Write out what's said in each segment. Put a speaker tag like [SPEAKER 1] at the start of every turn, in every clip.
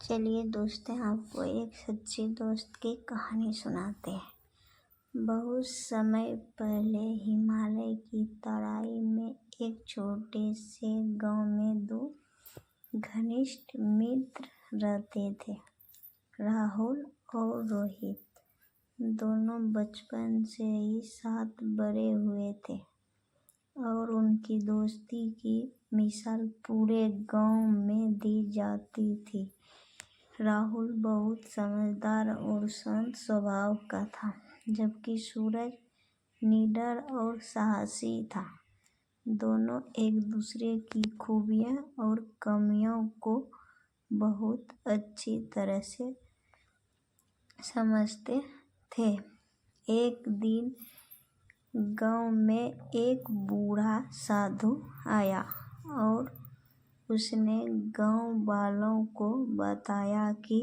[SPEAKER 1] चलिए दोस्तों, आपको एक सच्ची दोस्त की कहानी सुनाते हैं। बहुत समय पहले हिमालय की तराई में एक छोटे से गांव में दो घनिष्ठ मित्र रहते थे, राहुल और रोहित। दोनों बचपन से ही साथ बड़े हुए थे और उनकी दोस्ती की मिसाल पूरे गांव में दी जाती थी। राहुल बहुत समझदार और शांत स्वभाव का था, जबकि सूरज निडर और साहसी था। दोनों एक दूसरे की खूबियां और कमियों को बहुत अच्छी तरह से समझते थे। एक दिन गांव में एक बूढ़ा साधु आया और उसने गांव वालों को बताया कि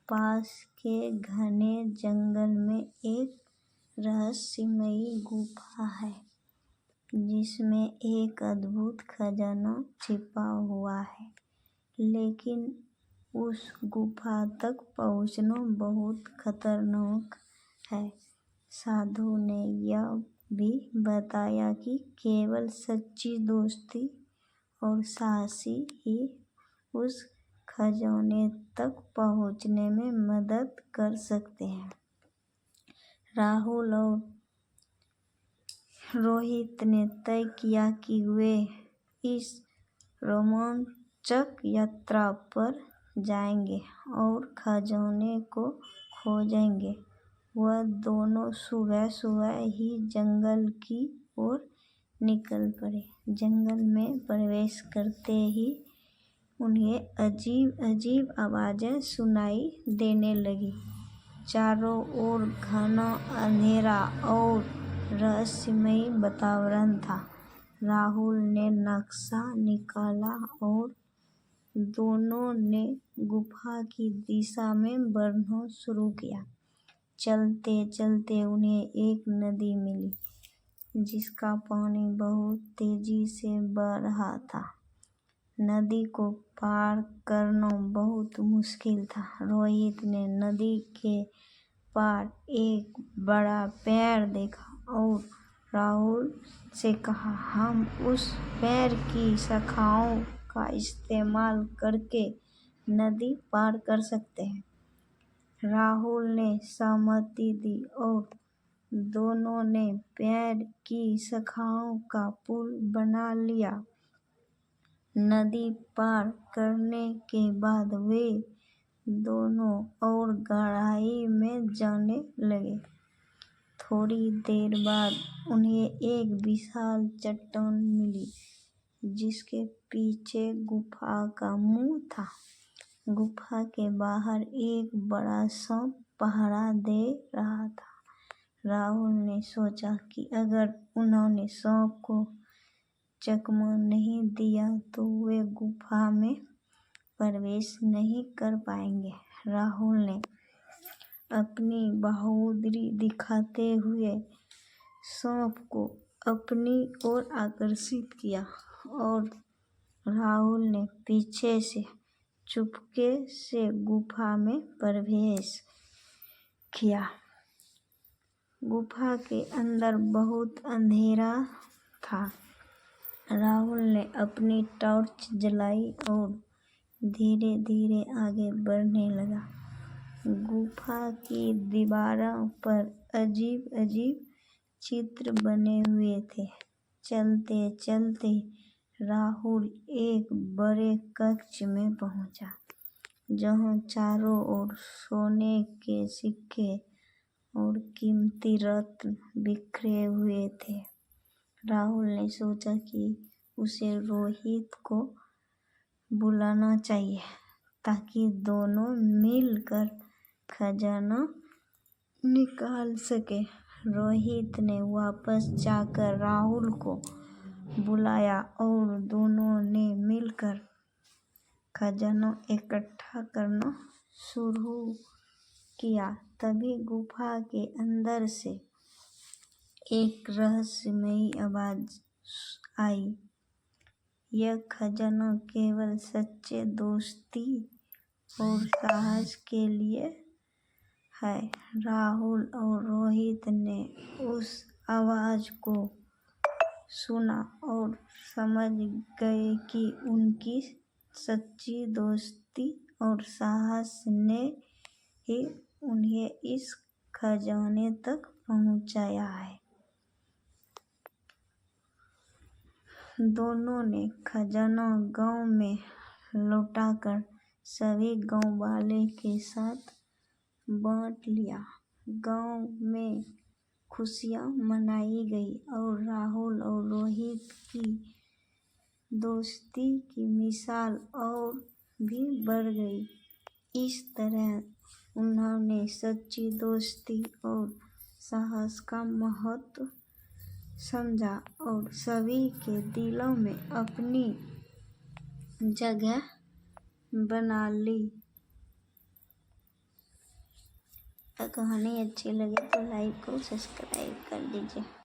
[SPEAKER 1] पास के घने जंगल में एक रहस्यमयी गुफा है, जिसमें एक अद्भुत खजाना छिपा हुआ है। लेकिन उस गुफा तक पहुंचना बहुत खतरनाक है। साधु ने यह भी बताया कि केवल सच्ची दोस्ती और साहसी ही उस खजाने तक पहुंचने में मदद कर सकते हैं। राहुल और रोहित ने तय किया कि वे इस रोमांचक यात्रा पर जाएंगे और खजाने को खोजेंगे। वह दोनों सुबह सुबह ही जंगल की ओर निकल पड़े। जंगल में प्रवेश करते ही उन्हें अजीब अजीब आवाजें सुनाई देने लगी। चारों ओर घना अंधेरा और रहस्यमयी वातावरण था। राहुल ने नक्शा निकाला और दोनों ने गुफा की दिशा में बढ़ना शुरू किया। चलते चलते उन्हें एक नदी मिली, जिसका पानी बहुत तेजी से बह रहा था। नदी को पार करना बहुत मुश्किल था। रोहित ने नदी के पार एक बड़ा पेड़ देखा और राहुल से कहा, हम उस पेड़ की शाखाओं का इस्तेमाल करके नदी पार कर सकते हैं। राहुल ने सहमति दी और दोनों ने पेड़ की शाखाओं का पुल बना लिया। नदी पार करने के बाद वे दोनों और गहराई में जाने लगे। थोड़ी देर बाद उन्हें एक विशाल चट्टान मिली, जिसके पीछे गुफा का मुंह था। गुफा के बाहर एक बड़ा सांप पहरा दे रहा था। राहुल ने सोचा कि अगर उन्होंने सांप को चकमा नहीं दिया तो वे गुफा में प्रवेश नहीं कर पाएंगे। राहुल ने अपनी बहादुरी दिखाते हुए सांप को अपनी ओर आकर्षित किया और राहुल ने पीछे से चुपके से गुफा में प्रवेश किया। गुफा के अंदर बहुत अंधेरा था। राहुल ने अपनी टॉर्च जलाई और धीरे धीरे आगे बढ़ने लगा। गुफा की दीवारों पर अजीब अजीब चित्र बने हुए थे। चलते चलते राहुल एक बड़े कक्ष में पहुंचा, जहां चारों ओर सोने के सिक्के और कीमती रत्न बिखरे हुए थे। राहुल ने सोचा कि उसे रोहित को बुलाना चाहिए, ताकि दोनों मिलकर खजाना निकाल सके। रोहित ने वापस जाकर राहुल को बुलाया और दोनों ने मिलकर खजाना इकट्ठा करना शुरू किया। तभी गुफा के अंदर से एक रहस्यमयी आवाज आई। यह खजाना केवल सच्चे दोस्ती और साहस के लिए है। राहुल और रोहित ने उस आवाज को सुना और समझ गए कि उनकी सच्ची दोस्ती और साहस ने ही उन्हें इस खजाने तक पहुंचाया है। दोनों ने खजाना गांव में लौटाकर सभी गांव वाले के साथ बांट लिया। गांव में खुशियां मनाई गई और राहुल और रोहित की दोस्ती की मिसाल और भी बढ़ गई। इस तरह उन्होंने सच्ची दोस्ती और साहस का महत्व समझा और सभी के दिलों में अपनी जगह बना ली। कहानी अच्छी लगे तो लाइक और सब्सक्राइब कर दीजिए।